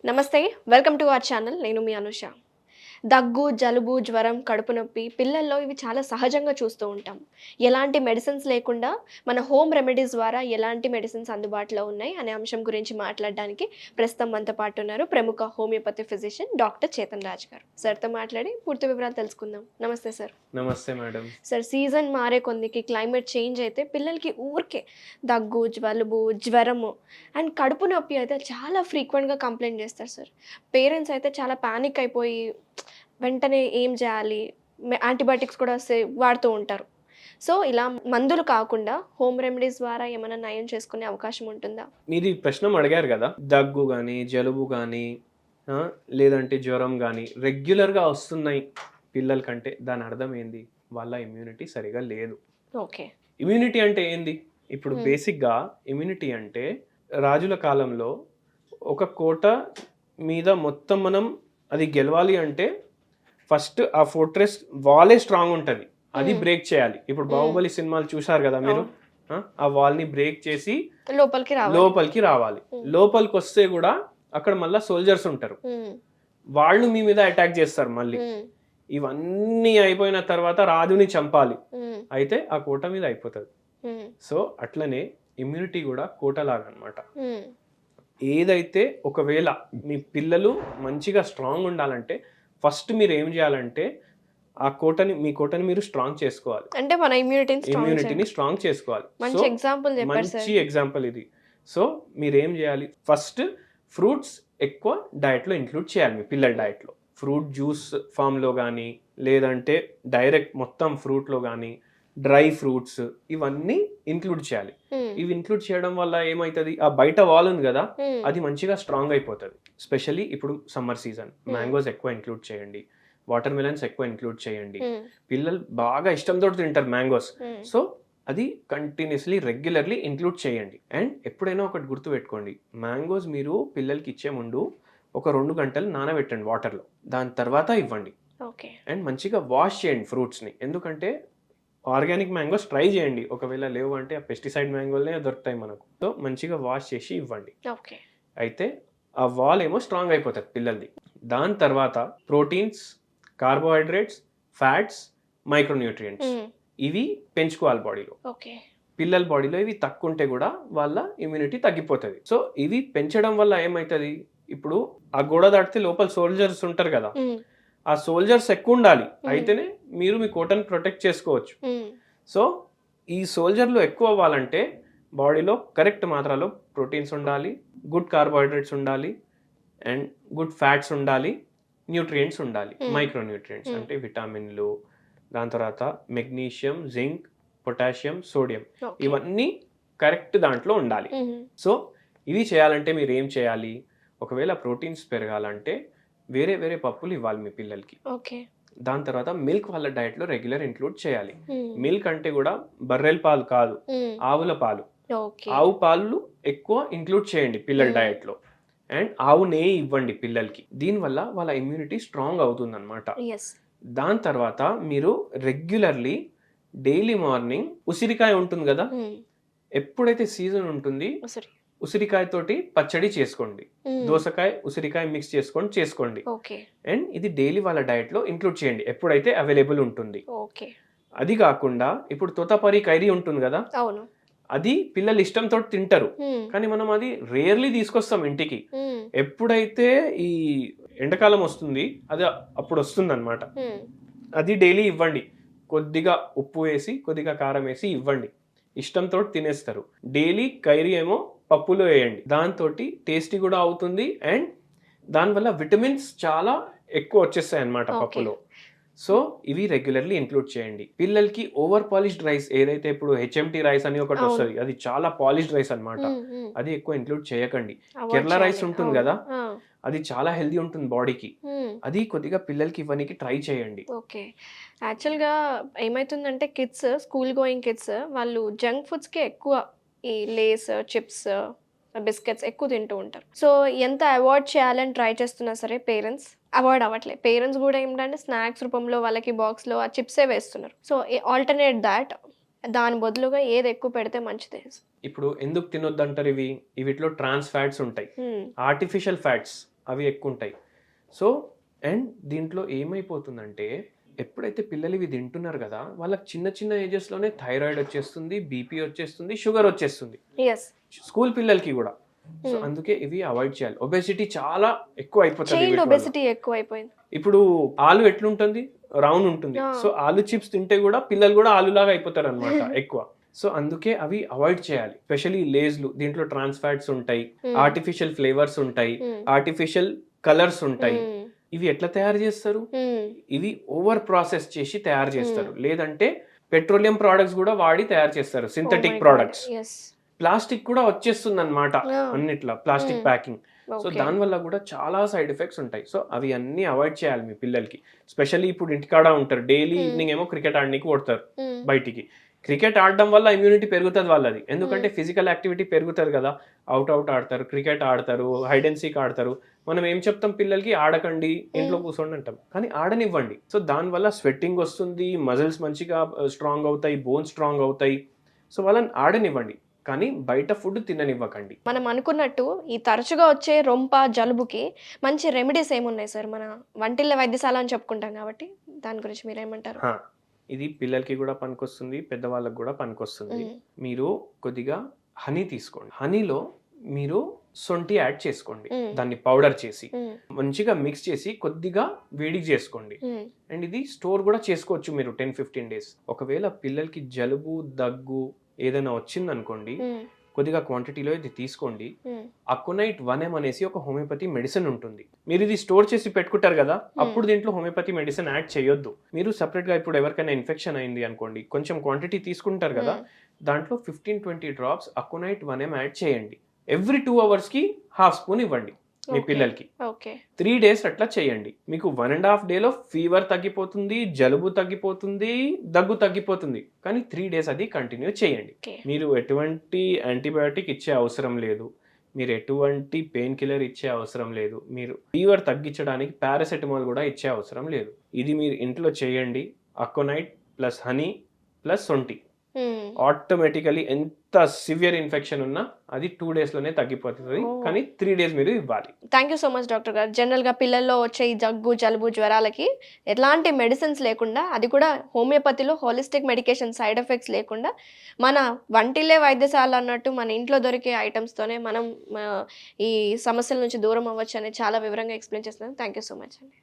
నమస్తే, welcome to our channel. నేను మీ అనుష. దగ్గు, జలుబు, జ్వరం, కడుపు నొప్పి పిల్లల్లో ఇవి చాలా సహజంగా చూస్తూ ఉంటాం. ఎలాంటి మెడిసిన్స్ లేకుండా మన హోమ్ రెమెడీస్ ద్వారా ఎలాంటి మెడిసిన్స్ అందుబాటులో ఉన్నాయి అనే అంశం గురించి మాట్లాడడానికి ప్రస్తుతం మనతో పాటు ఉన్నారు ప్రముఖ homeopathy physician doctor Chetan Raj గారు. సార్తో మాట్లాడి పూర్తి వివరాలు తెలుసుకుందాం. నమస్తే సార్. నమస్తే మేడం. సార్, సీజన్ మారే కొందికి క్లైమేట్ చేంజ్ అయితే పిల్లలకి ఊరికే దగ్గు, జలుబు, జ్వరము అండ్ కడుపు నొప్పి అయితే చాలా ఫ్రీక్వెంట్గా కంప్లైంట్ చేస్తారు సార్. పేరెంట్స్ అయితే చాలా ప్యానిక్ అయిపోయి వెంటనే ఏం చేయాలి, యాంటీబయాటిక్స్ కూడా వాడుతూ ఉంటారు. సో ఇలా మందులు కాకుండా హోమ్ రెమెడీస్ ద్వారా ఏమైనా నయం చేసుకునే అవకాశం ఉంటుందా? మీరు ఈ ప్రశ్న అడిగారు కదా, దగ్గు కానీ జలుబు కానీ లేదంటే జ్వరం కానీ రెగ్యులర్గా వస్తున్నాయి పిల్లలకంటే దాని అర్థం ఏంది? వాళ్ళ ఇమ్యూనిటీ సరిగా లేదు. ఓకే. ఇమ్యూనిటీ అంటే ఏంది? ఇప్పుడు బేసిక్గా ఇమ్యూనిటీ అంటే రాజుల కాలంలో ఒక కోట మీద మొత్తం మనం అది గెలవాలి అంటే ఫస్ట్ ఆ ఫోర్ట్రెస్ వాలే స్ట్రాంగ్ ఉంటుంది, అది బ్రేక్ చేయాలి. ఇప్పుడు బాహుబలి సినిమాలు చూసారు కదా మీరు, ఆ వాల్ ని బ్రేక్ చేసి లోపలికి రావాలి. లోపలికి వస్తే కూడా అక్కడ మళ్ళీ సోల్జర్స్ ఉంటారు, వాళ్ళు మీ మీద అటాక్ చేస్తారు మళ్ళీ. ఇవన్నీ అయిపోయిన తర్వాత రాజుని చంపాలి, అయితే ఆ కోట మీద అయిపోతుంది. సో అట్లనే ఇమ్యూనిటీ కూడా కోటలాగా అన్నమాట. ఏదైతే ఒకవేళ మీ పిల్లలు మంచిగా స్ట్రాంగ్ ఉండాలంటే ఫస్ట్ మీరు ఏం చేయాలంటే మీ కోటని మీరు స్ట్రాంగ్ చేసుకోవాలి. అంటే మన ఇమ్యూనిటీని స్ట్రాంగ్ చేసుకోవాలి. మంచి ఎగ్జాంపుల్ ఇది. సో మీరు ఏం చేయాలి, ఫస్ట్ ఫ్రూట్స్ ఎక్కువ డయట్ లో ఇంక్లూడ్ చేయాలి మీ పిల్లల డయట్ లో. ఫ్రూట్ జ్యూస్ ఫామ్ లో కానీ లేదంటే డైరెక్ట్ మొత్తం ఫ్రూట్ లో కానీ డ్రై ఫ్రూట్స్ ఇవన్నీ ఇంక్లూడ్ చేయాలి. ఇవి ఇంక్లూడ్ చేయడం వల్ల ఏమైతుంది, ఆ బయట వాల్ ఉంది కదా అది మంచిగా స్ట్రాంగ్ అయిపోతుంది. స్పెషల్లీ ఇప్పుడు సమ్మర్ సీజన్, మ్యాంగోస్ ఎక్కువ ఇంక్లూడ్ చేయండి, వాటర్ మిలన్స్ ఎక్కువ ఇంక్లూడ్ చేయండి. పిల్లలు బాగా ఇష్టంతో తింటారు మ్యాంగోస్. సో అది కంటిన్యూస్లీ రెగ్యులర్లీ ఇంక్లూడ్ చేయండి. అండ్ ఎప్పుడైనా ఒకటి గుర్తు పెట్టుకోండి, మ్యాంగోస్ మీరు పిల్లలకి ఇచ్చే ముందు ఒక 2 గంటలు నానబెట్టండి వాటర్లో, దాని తర్వాత ఇవ్వండి. అండ్ మంచిగా వాష్ చేయండి ఫ్రూట్స్ని, ఎందుకంటే ఆర్గానిక్ మ్యాంగోస్ ట్రై చేయండి. ఒకవేళ లేవు అంటే ఆ పెస్టిసైడ్ మ్యాంగోలనే దొరుకుతాయి మనకు. సో మంచిగా వాష్ చేసి ఇవ్వండి. అయితే ఆ వాల్ ఏమో స్ట్రాంగ్ అయిపోతుంది పిల్లలది. దాని తర్వాత ప్రోటీన్స్, కార్బోహైడ్రేట్స్, ఫ్యాట్స్, మైక్రోన్యూట్రియంట్స్ ఇవి పెంచుకోవాలి బాడీలో. పిల్లల బాడీలో ఇవి తక్కువ ఉంటే కూడా వాళ్ళ ఇమ్యూనిటీ తగ్గిపోతుంది. సో ఇవి పెంచడం వల్ల ఏమవుతుంది, ఇప్పుడు ఆ గోడ దాటితే లోపల సోల్జర్స్ ఉంటారు కదా, ఆ సోల్జర్స్ ఎక్కువ ఉండాలి, అయితేనే మీరు మీ కోటను ప్రొటెక్ట్ చేసుకోవచ్చు. సో ఈ సోల్జర్లు ఎక్కువ అవ్వాలంటే బాడీలో కరెక్ట్ మాత్రలో ప్రోటీన్స్ ఉండాలి, గుడ్ కార్బోహైడ్రేట్స్ ఉండాలి, అండ్ గుడ్ ఫ్యాట్స్ ఉండాలి, న్యూట్రియంట్స్ ఉండాలి, మైక్రోన్యూట్రియంట్స్ అంటే విటమిన్లు, దాని తర్వాత మెగ్నీషియం, జింక్, పొటాషియం, సోడియం ఇవన్నీ కరెక్ట్ దాంట్లో ఉండాలి. సో ఇవి చేయాలంటే మీరు ఏం చేయాలి, ఒకవేళ ప్రోటీన్స్ పెరగాలంటే వేరే వేరే పప్పులు ఇవ్వాలి మీ పిల్లలకి. దాని తర్వాత మిల్క్ వాళ్ళ డయట్ లో రెగ్యులర్ ఇంక్లూడ్ చేయాలి. మిల్క్ అంటే కూడా బర్రెల పాలు కాదు, ఆవుల పాలు. ఆవు పాలు ఎక్కువ ఇంక్లూడ్ చేయండి పిల్లల డయట్ లో. అండ్ ఆవు నెయ్యి ఇవ్వండి పిల్లలకి, దీనివల్ల వాళ్ళ ఇమ్యూనిటీ స్ట్రాంగ్ అవుతుంది అనమాట. దాని తర్వాత మీరు రెగ్యులర్లీ డైలీ మార్నింగ్ ఉసిరికాయ ఉంటుంది కదా, ఎప్పుడైతే సీజన్ ఉంటుంది ఉసిరికాయ తోటి పచ్చడి చేసుకోండి, దోసకాయ ఉసిరికాయ మిక్స్ చేసుకోండి. అండ్ ఇది డైలీ వాళ్ళ డయట్ లో ఇంక్లూడ్ చేయండి ఎప్పుడైతే అవైలబుల్ ఉంటుంది. అది కాకుండా ఇప్పుడు తోతాపరి కైరీ ఉంటుంది కదా, అది పిల్లలు ఇష్టంతో తింటారు, కానీ మనం అది రేర్లీ తీసుకొస్తాం ఇంటికి. ఎప్పుడైతే ఈ ఎండాకాలం వస్తుంది అది అప్పుడు వస్తుంది అనమాట, అది డైలీ ఇవ్వండి. కొద్దిగా ఉప్పు వేసి కొద్దిగా కారం వేసి ఇవ్వండి, ఇష్టంతో తినేస్తారు. డైలీ కైరీ ఏమో పప్పులో వేయండి, దాంతో టేస్టీ కూడా అవుతుంది. అండ్ దానివల్ల విటమిన్స్ చాలా ఎక్కువ వచ్చేస్తాయి అన్నమాట పప్పులో. సో ఇవి రెగ్యులర్లీ ఇంక్లూడ్ చేయండి. పిల్లలకి ఓవర్ పాలిష్డ్ రైస్ ఏదైతే ఇప్పుడు HMT రైస్ అని ఒకటి వస్తుంది, అది చాలా పాలిష్డ్ రైస్ అన్నమాట, అది ఎక్కువ ఇంక్లూడ్ చేయకండి. కేరళ రైస్ ఉంటుంది కదా, అది చాలా హెల్దీ ఉంటుంది బాడీకి, అది కొద్దిగా పిల్లలకి ఇవ్వడానికి ట్రై చేయండి. యాక్చువల్గా ఏమైతుందంటే కిడ్స్, స్కూల్ గోయింగ్ కిడ్స్ వాళ్ళు జంక్ ఫుడ్స్కి ఎక్కువ ఈ లేస్, చిప్స్, బిస్కెట్స్ ఎక్కువ తింటూ ఉంటారు. సో ఎంత అవాయిడ్ చేయాలని ట్రై చేస్తున్నా సరే పేరెంట్స్ అవాయిడ్ అవ్వట్లేదు. పేరెంట్స్ కూడా ఏంటంటే స్నాక్స్ రూపంలో వాళ్ళకి బాక్స్లో ఆ చిప్సే వేస్తున్నారు. సో ఆల్టర్నేట్ దాట్ దాని బదులుగా ఏది ఎక్కువ పెడితే మంచిది? ఇప్పుడు ఎందుకు తినొద్దు అంటారు, వీటిలో ట్రాన్స్ ఫ్యాట్స్ ఉంటాయి, ఆర్టిఫిషియల్ ఫ్యాట్స్. అవి ఎక్కువ ఉంటాయి. సో అండ్ దీంట్లో ఏమైపోతుందంటే ఎప్పుడైతే పిల్లలు ఇవి తింటున్నారు కదా, వాళ్ళకి చిన్న చిన్న ఏజెస్లోనే థైరాయిడ్ వచ్చేస్తుంది, బీపీ వచ్చేస్తుంది, షుగర్ వచ్చేస్తుంది, స్కూల్ పిల్లలకి కూడా. సో అందుకే ఇవి అవాయిడ్ చేయాలి. ఒబెసిటీ చాలా ఎక్కువ అయిపోతుంది. ఇప్పుడు ఆలు ఎట్లుంటుంది, రౌండ్ ఉంటుంది. సో ఆలు చిప్స్ తింటే కూడా పిల్లలు కూడా ఆలులాగా అయిపోతారు అనమాట ఎక్కువ. సో అందుకే అవి అవాయిడ్ చేయాలి. స్పెషల్లీ లేజ్లు, దీంట్లో ట్రాన్స్ ఫ్యాట్స్ ఉంటాయి, ఆర్టిఫిషియల్ ఫ్లేవర్స్ ఉంటాయి, ఆర్టిఫిషియల్ కలర్స్ ఉంటాయి. ఇవి ఎట్లా తయారు చేస్తారు, ఇవి ఓవర్ ప్రాసెస్ చేసి తయారు చేస్తారు. లేదంటే పెట్రోలియం ప్రోడక్ట్స్ కూడా వాడి తయారు చేస్తారు, సింథటిక్ ప్రోడక్ట్స్. ప్లాస్టిక్ కూడా వచ్చేస్తుంది అనమాట అన్నిట్లా, ప్లాస్టిక్ ప్యాకింగ్. సో దానివల్ల కూడా చాలా సైడ్ ఎఫెక్ట్స్ ఉంటాయి. సో అవి అన్ని అవాయిడ్ చేయాలి మీ పిల్లలకి. స్పెషల్లీ ఇప్పుడు ఇంటికాడ ఉంటారు, డైలీ ఈవినింగ్ ఏమో క్రికెట్ ఆడడానికి కొడతారు బయటికి. క్రికెట్ ఆడడం వల్ల ఇమ్యూనిటీ పెరుగుతుంది వాళ్ళది, ఎందుకంటే ఫిజికల్ యాక్టివిటీ పెరుగుతుంది కదా. అవుట్ ఆడతారు, క్రికెట్ ఆడతారు, హైడ్ అండ్ సీక్ ఆడతారు. మనం ఏం చెప్తాం పిల్లలకి, ఆడకండి, ఇంట్లో కూర్చోండి అంటాం, కానీ ఆడనివ్వండి. సో దానివల్ల స్వెట్టింగ్ వస్తుంది, మజిల్స్ మంచిగా స్ట్రాంగ్ అవుతాయి, బోన్స్ స్ట్రాంగ్ అవుతాయి. సో వాళ్ళని ఆడనివ్వండి, కానీ బయట ఫుడ్ తిననివ్వకండి. మనం అనుకున్నట్టు ఈ తరచుగా వచ్చే రొంప, జలుబుకి మంచి రెమెడీస్ ఏమున్నాయి సార్? మన వంటిళ్ళ వైద్యశాల అని చెప్పుకుంటాం కాబట్టి దాని గురించి మీరు ఏమంటారు? ఇది పిల్లలకి కూడా పనికొస్తుంది, పెద్దవాళ్ళకి కూడా పనికొస్తుంది. మీరు కొద్దిగా హనీ తీసుకోండి. హనీలో మీరు సొంటి యాడ్ చేసుకోండి, దాన్ని పౌడర్ చేసి మంచిగా మిక్స్ చేసి కొద్దిగా వేడికి చేసుకోండి. అండ్ ఇది స్టోర్ కూడా చేసుకోవచ్చు మీరు 10-15 days. ఒకవేళ పిల్లలకి జలుబు, దగ్గు ఏదైనా వచ్చింది అనుకోండి, కొద్దిగా క్వాంటిటీలో ఇది తీసుకోండి. అకోనైట్ 1M అనేసి ఒక హోమియోపతి మెడిసిన్ ఉంటుంది. మీరు ఇది స్టోర్ చేసి పెట్టుకుంటారు కదా, అప్పుడు దీంట్లో హోమియోపతి మెడిసిన్ యాడ్ చేయొద్దు. మీరు సపరేట్ గా ఇప్పుడు ఎవరికైనా ఇన్ఫెక్షన్ అయింది అనుకోండి, కొంచెం క్వాంటిటీ తీసుకుంటారు కదా, దాంట్లో 15-20 drops అకోనైట్ 1M యాడ్ చేయండి. ఎవ్రీ 2 hours కి ½ స్పూన్ ఇవ్వండి మీ పిల్లలకి. 3 days అట్లా చేయండి. మీకు 1.5 day ఫీవర్ తగ్గిపోతుంది, జలుబు తగ్గిపోతుంది, దగ్గు తగ్గిపోతుంది. కానీ 3 days అది కంటిన్యూ చేయండి. మీరు ఎటువంటి యాంటీబయాటిక్ ఇచ్చే అవసరం లేదు, మీరు ఎటువంటి పెయిన్ కిల్లర్ ఇచ్చే అవసరం లేదు, మీరు ఫీవర్ తగ్గించడానికి పారాసెటమాల్ కూడా ఇచ్చే అవసరం లేదు. ఇది మీరు ఇంట్లో చేయండి. అకోనైట్ ప్లస్ హనీ ప్లస్ సొంటి, ఆటోమేటికలీ ఎంత సివియర్ ఇన్ఫెక్షన్ ఉన్నా అది 2 days లోనే తగ్గిపోతుంది. కానీ 3 days మీరు ఇవ్వాలి. Thank you so much doctor గారు. జనరల్గా పిల్లల్లో వచ్చే ఈ జగ్గు, జలుబు, జ్వరాలకి ఎలాంటి మెడిసిన్స్ లేకుండా, అది కూడా హోమియోపతిలో హోలిస్టిక్ మెడికేషన్ సైడ్ ఎఫెక్ట్స్ లేకుండా, మన వంటిల్లే వైద్యశాల అన్నట్టు మన ఇంట్లో దొరికే ఐటమ్స్తోనే మనం ఈ సమస్యల నుంచి దూరం అవ్వచ్చు అని చాలా వివరంగా ఎక్స్ప్లెయిన్ చేస్తున్నాను. థ్యాంక్ యూ సో మచ్ అండి.